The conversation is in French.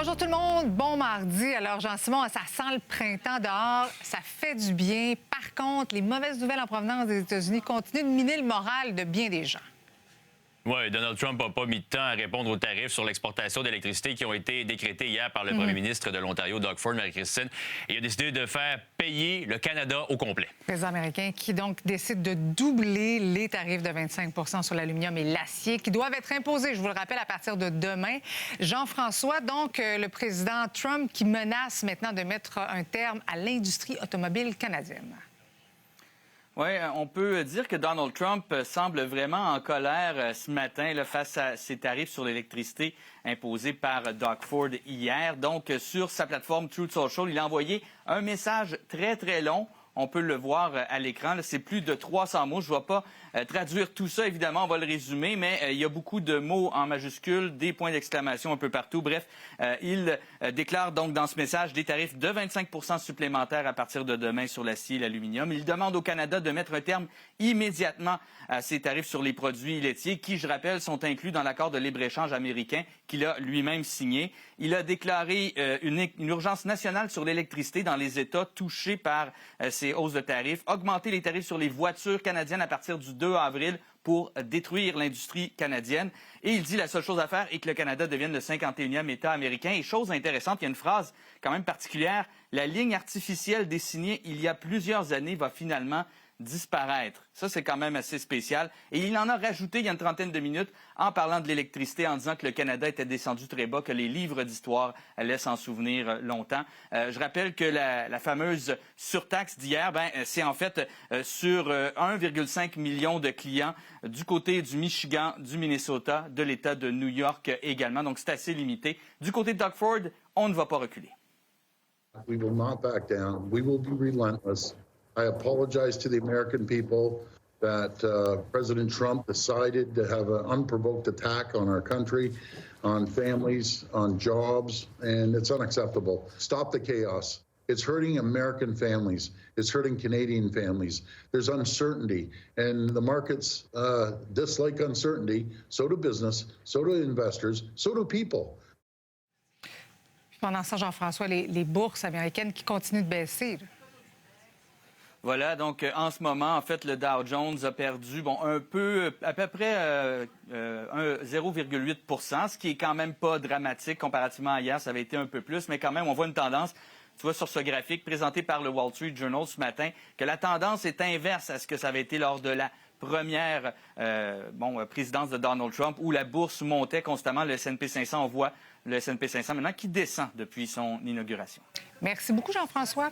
Bonjour tout le monde, bon mardi. Alors Jean-Simon, ça sent le printemps dehors, ça fait du bien. Par contre, les mauvaises nouvelles en provenance des États-Unis continuent de miner le moral de bien des gens. Oui, Donald Trump n'a pas mis de temps à répondre aux tarifs sur l'exportation d'électricité qui ont été décrétés hier par le premier ministre de l'Ontario, Doug Ford, Marie-Christine. Et il a décidé de faire payer le Canada au complet. Le président américain qui donc décide de doubler les tarifs de 25 sur l'aluminium et l'acier qui doivent être imposés, je vous le rappelle, à partir de demain. Jean-François, donc, le président Trump qui menace maintenant de mettre un terme à l'industrie automobile canadienne. Oui, on peut dire que Donald Trump semble vraiment en colère ce matin là, face à ces tarifs sur l'électricité imposés par Doug Ford hier. Donc, sur sa plateforme Truth Social, il a envoyé un message très, très long. On peut le voir à l'écran. C'est plus de 300 mots. Je ne vais pas traduire tout ça, évidemment. On va le résumer, mais il y a beaucoup de mots en majuscules, des points d'exclamation un peu partout. Bref, il déclare donc dans ce message des tarifs de 25 supplémentaires à partir de demain sur l'acier et l'aluminium. Il demande au Canada de mettre un terme immédiatement à ces tarifs sur les produits laitiers qui, je rappelle, sont inclus dans l'accord de libre-échange américain qu'il a lui-même signé. Il a déclaré une urgence nationale sur l'électricité dans les États touchés par ces hausses de tarifs, augmenter les tarifs sur les voitures canadiennes à partir du 2 avril pour détruire l'industrie canadienne. Et il dit la seule chose à faire est que le Canada devienne le 51e État américain. Et chose intéressante, il y a une phrase quand même particulière, la ligne artificielle dessinée il y a plusieurs années va finalement disparaître. Ça, c'est quand même assez spécial. Et il en a rajouté il y a une trentaine de minutes en parlant de l'électricité, en disant que le Canada était descendu très bas, que les livres d'histoire allaient s'en souvenir longtemps. Je rappelle que la fameuse surtaxe d'hier, c'est en fait sur 1,5 million de clients du côté du Michigan, du Minnesota, de l'État de New York également. Donc, c'est assez limité. Du côté de Doug Ford, on ne va pas reculer. We will not back down. We will be relentless. I apologize to the American people that President Trump decided to have an unprovoked attack on our country, on families, on jobs, and it's unacceptable. Stop the chaos. It's hurting American families. It's hurting Canadian families. There's uncertainty, and the markets dislike uncertainty. So do business, so do investors, so do people. Pendant ça, Jean-François, les bourses américaines qui continuent de baisser. Là. Voilà, donc en ce moment, en fait, le Dow Jones a perdu à peu près 0,8 ce qui est quand même pas dramatique comparativement à hier. Ça avait été un peu plus, mais quand même, on voit une tendance. Tu vois sur ce graphique présenté par le Wall Street Journal ce matin que la tendance est inverse à ce que ça avait été lors de la première présidence de Donald Trump où la bourse montait constamment. Le S&P 500, on voit le S&P 500 maintenant qui descend depuis son inauguration. Merci beaucoup, Jean-François.